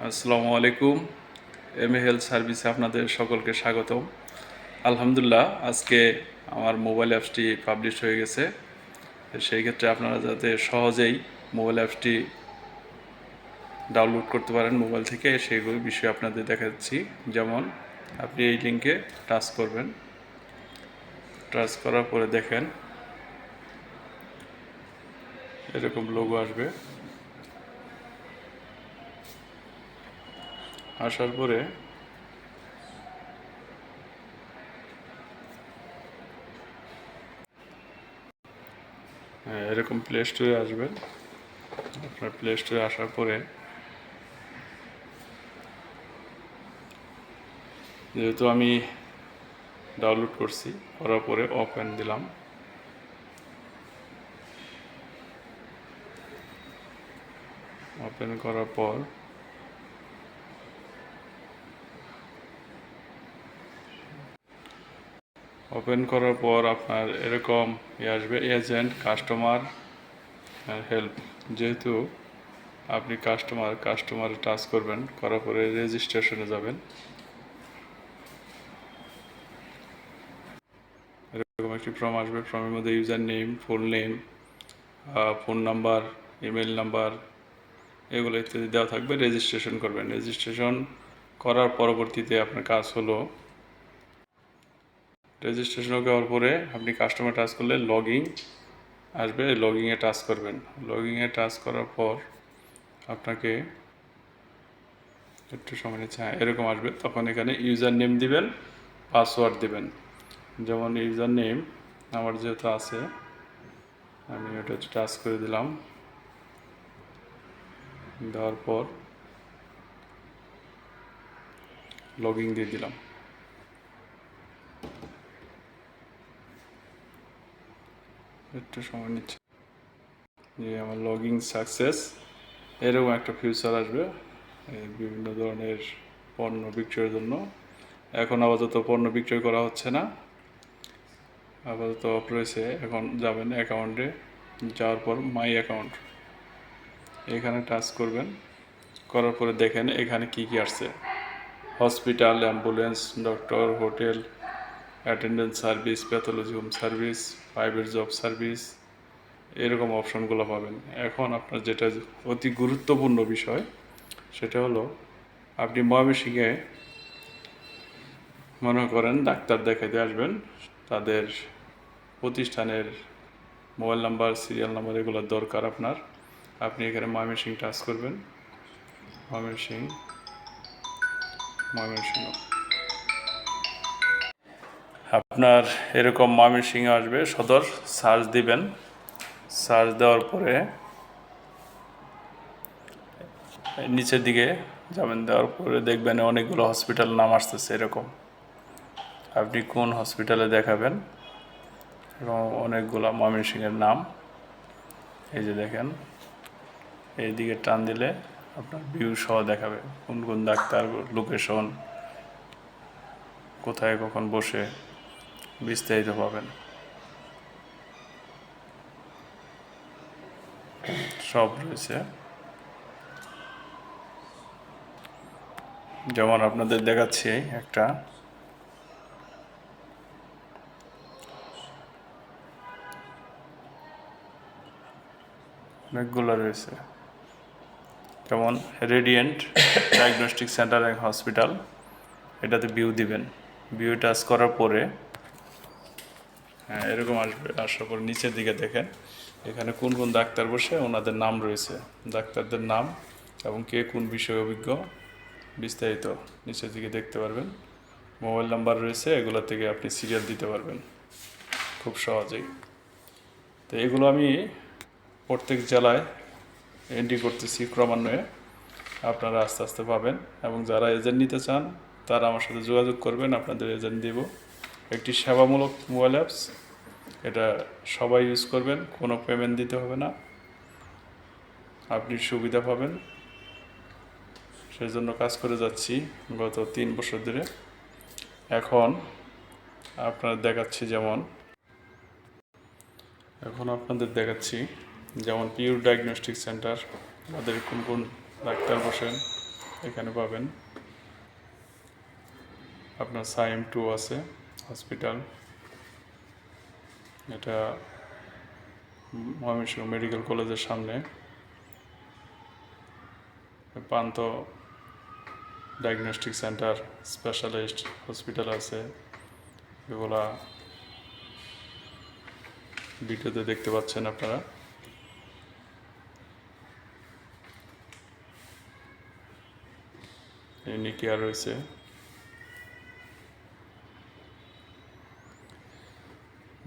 আসসালামু আলাইকুম। হেলথ সার্ভিসে আপনাদের সকলকে স্বাগতম। আলহামদুলিল্লাহ, আজকে আমার মোবাইল অ্যাপসটি পাবলিশ হয়ে গেছে। সেই ক্ষেত্রে আপনারা যাতে সহজেই মোবাইল অ্যাপসটি ডাউনলোড করতে পারেন মোবাইল থেকে, সেইগুলো বিষয়ে আপনাদের দেখাচ্ছি। যেমন আপনি এই লিঙ্কে টাচ করবেন, টাচ করার পরে দেখেন এরকম লোগো আসবে। আসার পরে এরকম প্লে স্টোরে আসবেন। আপনার প্লে স্টোরে আসার পরে যেহেতু আমি ডাউনলোড করছি, করার পরে ওপেন দিলাম। ওপেন করার পর আপনার এরকম আসবে এজেন্ট, কাস্টমার হেল্প। যেহেতু আপনি কাস্টমারে টাচ করবেন, করার পরে রেজিস্ট্রেশনে যাবেন। এরকম একটি ফর্ম আসবে। ফর্মের মধ্যে user name, full name, phone number, email number, এগুলো ইত্যাদি দেওয়া থাকবে। রেজিস্ট্রেশন করবেন। রেজিস্ট্রেশন করার পরবর্তীতে আপনার কাজ হলো, রেজিস্ট্রেশন করার পরে আপনি কাস্টমার টাচ করলে লগইন আসবে, লগইনে টাচ করবেন। লগইনে টাচ করার পর আপনাকে একটু সময় নিচ্ছে, এরকম আসবে। তখন এখানে ইউজার নেম দিবেন, পাসওয়ার্ড দিবেন। যেমন ইউজার নেম আমার যেহেতু আছে, আমি ওটা টাচ করে দিলাম। দেওয়ার পর লগইন দিয়ে দিলাম। একটু সময় নিচ্ছে যে আমার লগইন সাকসেস। এরকম একটা ফিউচার আসবে বিভিন্ন ধরনের পণ্য বিক্রয়ের জন্য। এখন আপাতত পণ্য বিক্রয় করা হচ্ছে না, আপাতত অফ রয়েছে। এখন যাবেন অ্যাকাউন্টে, যাওয়ার পর মাই অ্যাকাউন্ট, এখানে টাচ করবেন। করার পরে দেখেন এখানে কি কি আসছে: hospital, ambulance, doctor, hotel, attendance service, pathology home service, private job service, এরকম অপশনগুলো পাবেন। এখন আপনার যেটা অতি গুরুত্বপূর্ণ বিষয়, সেটা হলো আপনি ময়মনসিংহে মনে করেন ডাক্তার দেখাতে আসবেন, তাদের প্রতিষ্ঠানের মোবাইল নাম্বার, সিরিয়াল নাম্বার, এগুলো দরকার আপনার। আপনি এখানে ময়মনসিংহ টাচ করবেন। ময়মনসিংহ আপনার এরকম ময়মনসিংহ আসবে, সদর। সার্চ দিবেন। সার্চ দেওয়ার পরে নিচের দিকে যাবেন, দেওয়ার পরে দেখবেন অনেকগুলো হসপিটাল নাম আসতেছে। এরকম আপনি কোন হসপিটালে দেখাবেন, এবং অনেকগুলো ময়মনসিংহের নাম এই যে দেখেন। এইদিকে টান দিলে আপনার ভিউ সহ দেখাবে কোন কোন ডাক্তার, লোকেশন, কোথায় কখন বসে, বিস্তারিত পাবেন। সব রয়েছে। যেমন আপনাদের দেখাচ্ছি একটা, অনেকগুলো রয়েছে। যেমন radiant diagnostic centre and hospital, এটাতে ভিউ দিবেন। ভিউ টাচ করার পরে এরকম আসবে। আসার পর নিচের দিকে দেখেন এখানে কোন কোন ডাক্তার বসে, ওনাদের নাম রয়েছে, ডাক্তারদের নাম এবং কে কোন বিষয়ে অভিজ্ঞ, বিস্তারিত নিচের দিকে দেখতে পারবেন। মোবাইল নাম্বার রয়েছে, এগুলো থেকে আপনি সিরিয়াল দিতে পারবেন খুব সহজেই। তো এগুলো আমি প্রত্যেক জেলায় এন্ট্রি করতেছি ক্রমান্বয়ে, আপনারা আস্তে আস্তে পাবেন। এবং যারা এজেন্ট নিতে চান তারা আমার সাথে যোগাযোগ করবেন, আপনাদের এজেন্ট দেব। একটি সেবামূলক মোবাইল অ্যাপস, এটা সবাই ইউজ করবেন, কোনো পেমেন্ট দিতে হবে না, আপনি সুবিধা পাবেন। সেই জন্য কাজ করে যাচ্ছি গত 3 বছর ধরে। এখন আপনাদের দেখাচ্ছি যেমন পিওর ডায়াগনস্টিক সেন্টার, আমাদের কোন কোন ডাক্তার বসেন, এখানে পাবেন। আপনার সাইম 2 আছে হসপিটাল, এটা ময়মনসিংহ মেডিকেল কলেজের সামনে। প্রান্ত ডায়াগনস্টিক সেন্টার, স্পেশালিস্ট হসপিটাল আছে, এগুলা ভিডিওতে দেখতে পাচ্ছেন আপনারা। ইউনিকেয়ার রয়েছে।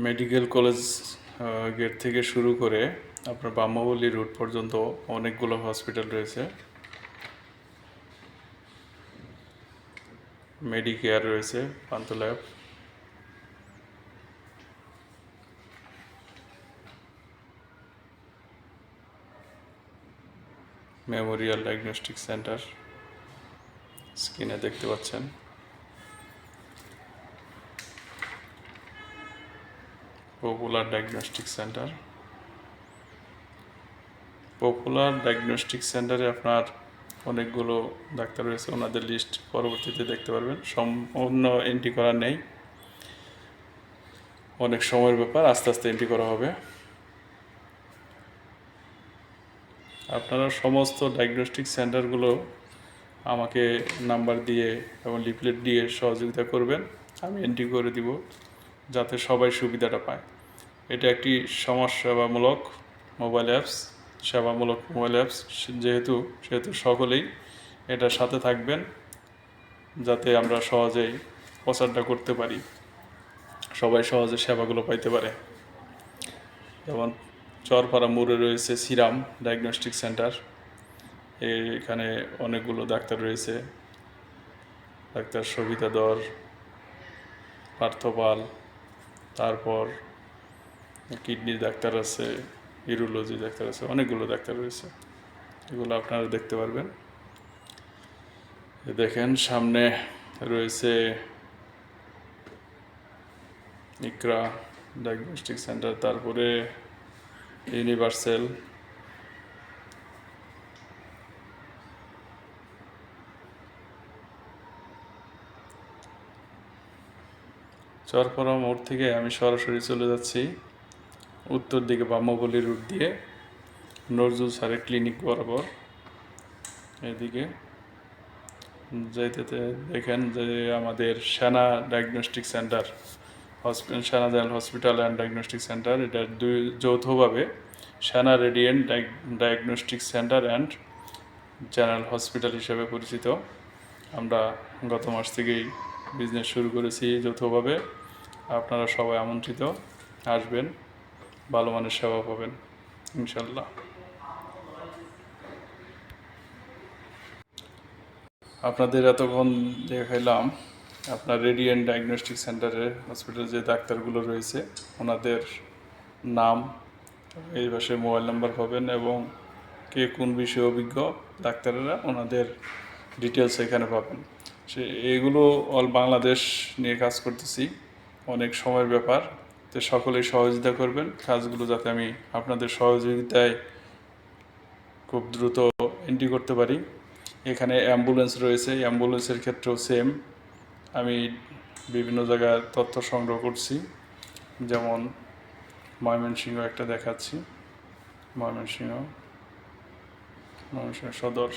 মেডিকেল কলেজ গেট থেকে শুরু করে আপনার ব্রহ্মবলী রুট পর্যন্ত অনেকগুলো হসপিটাল রয়েছে। মেডিকেয়ার রয়েছে, প্রান্ত ল্যাব, মেমোরিয়াল ডায়াগনস্টিক সেন্টার স্ক্রিনে দেখতে পাচ্ছেন। Popular diagnostic centre. Popular diagnostic সেন্টারে আপনার অনেকগুলো ডাক্তার রয়েছে, ওনাদের লিস্ট পরবর্তীতে দেখতে পারবেন। সম্পূর্ণ এন্ট্রি করা নেই, অনেক সময়ের ব্যাপার, আস্তে আস্তে এন্ট্রি করা হবে। আপনারা সমস্ত ডায়াগনস্টিক সেন্টারগুলো আমাকে নাম্বার দিয়ে এবং লিফলেট দিয়ে সহযোগিতা করবেন, আমি এন্ট্রি করে দিব যাতে সবাই সুবিধাটা পায়। এটা একটি সমাজসেবামূলক মোবাইল অ্যাপস, সেবামূলক মোবাইল অ্যাপস, যেহেতু সকলেই এটার সাথে থাকবেন যাতে আমরা সহজেই প্রচারটা করতে পারি, সবাই সহজে সেবাগুলো পাইতে পারে। যেমন চরপাড়া মোড়ে রয়েছে শ্রীরাম ডায়াগনস্টিক সেন্টার, এখানে অনেকগুলো ডাক্তার রয়েছে, ডাক্তার সবিতা দর, পার্থপাল, তারপর কিডনির ডাক্তার আছে, ইউরোলজি ডাক্তার আছে, অনেকগুলো ডাক্তার রয়েছে, এগুলো আপনারা দেখতে পারবেন। দেখেন সামনে রয়েছে ইকরা ডায়াগনস্টিক সেন্টার, তারপরে ইউনিভার্সাল, চরপাড়া মোড় থেকে আমি সরাসরি চলে যাচ্ছি উত্তর দিকে ব্রহ্মবলী রুট দিয়ে নজরুল স্যারের ক্লিনিক বরাবর। এদিকে যাইতে দেখেন যে আমাদের সেনা ডায়াগনস্টিক সেন্টার, সেনা general hospital and diagnostic centre, এটা যৌথভাবে সেনা radiant diagnostic centre and general hospital হিসেবে পরিচিত। আমরা গত মাস থেকেই বিজনেস শুরু করেছি যৌথভাবে। আপনারা সবাই আমন্ত্রিত, আসবেন, ভালো মানের সেবা পাবেন ইনশাল্লাহ। আপনাদের এতক্ষণ দেখাইলাম আপনার রেডিয়েন্ট ডায়াগনস্টিক সেন্টারের হসপিটালে যে ডাক্তারগুলো রয়েছে ওনাদের নাম, এই পাশে মোবাইল নাম্বার পাবেন এবং কে কোন বিষয়ে অভিজ্ঞ ডাক্তারেরা, ওনাদের ডিটেলস এখানে পাবেন। এগুলো অল বাংলাদেশ নিয়ে কাজ করতেছি, অনেক সময়ের ব্যাপার, তো সকলেই সহযোগিতা করবেন কাজগুলো যাতে আমি আপনাদের সহযোগিতায় খুব দ্রুত এন্ট্রি করতে পারি। এখানে অ্যাম্বুলেন্স রয়েছে, অ্যাম্বুলেন্সের ক্ষেত্রেও সেম, আমি বিভিন্ন জায়গায় তথ্য সংগ্রহ করছি। যেমন ময়মনসিংহ একটা দেখাচ্ছি, ময়মনসিংহ সদর।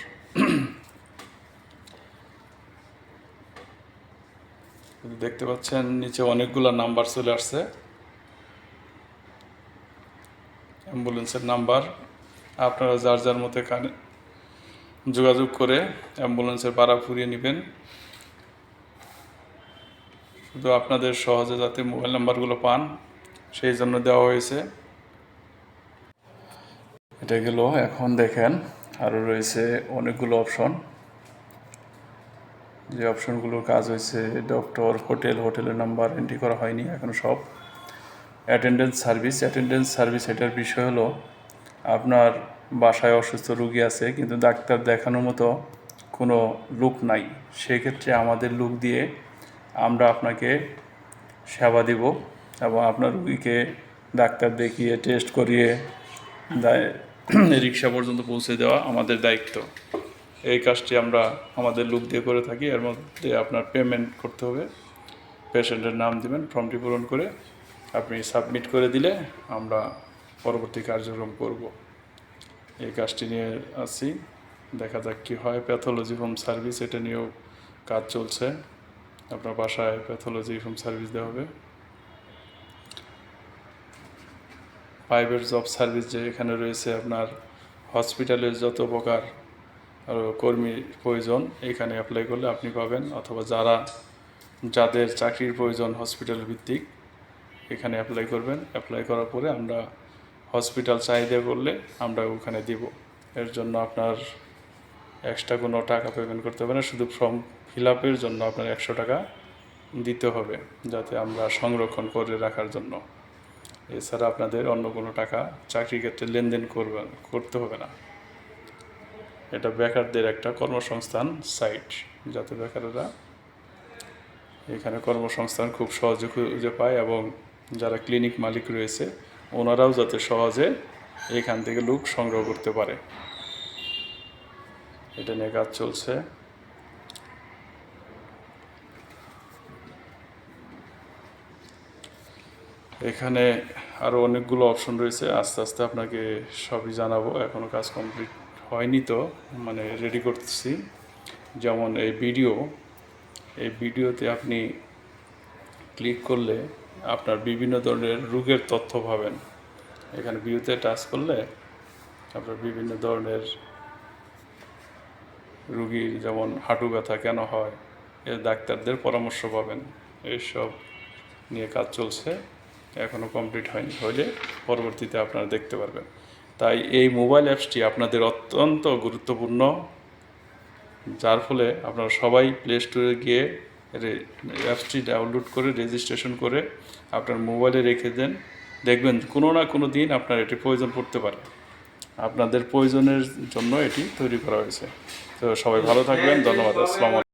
দেখতে পাচ্ছেন নিচে অনেকগুলো নাম্বার চলে আসছে, অ্যাম্বুলেন্সের নাম্বার। আপনারা যার যার মতো যোগাযোগ করে অ্যাম্বুলেন্সের ভাড়া ফুরিয়ে নেবেন। শুধু আপনাদের সহজে যাতে মোবাইল নাম্বারগুলো পান সেই জন্য দেওয়া হয়েছে। এটা গেল। এখন দেখেন আরও রয়েছে অনেকগুলো অপশন, যে অপশনগুলোর কাজ হয়েছে ডক্টর, হোটেলের নাম্বার এন্ট্রি করা হয়নি এখনও সব। অ্যাটেন্ডেন্স সার্ভিস, এটার বিষয় হলো আপনার বাসায় অসুস্থ রোগী আছে কিন্তু ডাক্তার দেখানোর মতো কোনো লোক নাই, সেক্ষেত্রে আমাদের লোক দিয়ে আমরা আপনাকে সেবা দিব এবং আপনার রোগীকে ডাক্তার দেখিয়ে টেস্ট করিয়ে রিক্সা পর্যন্ত পৌঁছে দেওয়া আমাদের দায়িত্ব। এই কাজটি আমরা আমাদের লোক দিয়ে করে থাকি। এর মধ্যে আপনার পেমেন্ট করতে হবে, পেশেন্টের নাম দিবেন, ফর্মটি পূরণ করে আপনি সাবমিট করে দিলে আমরা পরবর্তী কার্যক্রম করব। এই কাজটি নিয়ে আছি, দেখা যাক কী হয়। প্যাথোলজি হোম সার্ভিস, এটা নিয়েও কাজ চলছে। আপনার বাসায় প্যাথোলজি হোম সার্ভিস দেওয়া হবে। প্রাইভেট জব সার্ভিস যে এখানে রয়েছে, আপনার হসপিটালের যত প্রকার কর্মীর প্রয়োজন এখানে অ্যাপ্লাই করলে আপনি পাবেন, অথবা যাদের চাকরির প্রয়োজন হসপিটাল ভিত্তিক এখানে অ্যাপ্লাই করবেন। অ্যাপ্লাই করার পরে আমরা হসপিটাল চাহিদা করলে আমরা ওখানে দিব। এর জন্য আপনার এক্সট্রা কোনো টাকা পেমেন্ট করতে হবে না, শুধু ফর্ম ফিল আপের জন্য আপনার 100 টাকা দিতে হবে, যাতে আমরা সংরক্ষণ করে রাখার জন্য। এছাড়া আপনাদের অন্য কোনো টাকা চাকরি ক্ষেত্রে লেনদেন করতে হবে না। এটা বেকারদের একটা কর্মসংস্থান সাইট, যাতে বেকাররা এখানে কর্মসংস্থান খুব সহজে খুঁজে পায়, এবং যারা ক্লিনিক মালিক রয়েছে ওনারাও যাতে সহজে এখান থেকে লোক সংগ্রহ করতে পারে, এটা নিয়ে কাজ চলছে। এখানে আরও অনেকগুলো অপশন রয়েছে, আস্তে আস্তে আপনাকে সবই জানাবো। এখনও কাজ কমপ্লিট হয়নি, তো মানে রেডি করতেছি। যেমন এই ভিডিওতে আপনি ক্লিক করলে আপনার বিভিন্ন ধরনের রোগের তথ্য পাবেন। এখানে ভিউতে টাচ করলে আপনার বিভিন্ন ধরনের রুগীর, যেমন হাঁটু ব্যথা কেন হয়, এর ডাক্তারদের পরামর্শ পাবেন। এইসব নিয়ে কাজ চলছে, এখনও কমপ্লিট হয়নি, হলে পরবর্তীতে আপনারা দেখতে পারবেন। তাই এই মোবাইল অ্যাপসটি আপনাদের অত্যন্ত গুরুত্বপূর্ণ, যার ফলে আপনারা সবাই প্লে স্টোরে গিয়ে অ্যাপসটি ডাউনলোড করে রেজিস্ট্রেশন করে আপনার মোবাইলে রেখে দেন। দেখবেন কোনো না কোনো দিন আপনার এটি প্রয়োজন পড়তে পারে। আপনাদের প্রয়োজনের জন্য এটি তৈরি করা হয়েছে। তো সবাই ভালো থাকবেন, ধন্যবাদ, আসসালামু আলাইকুম।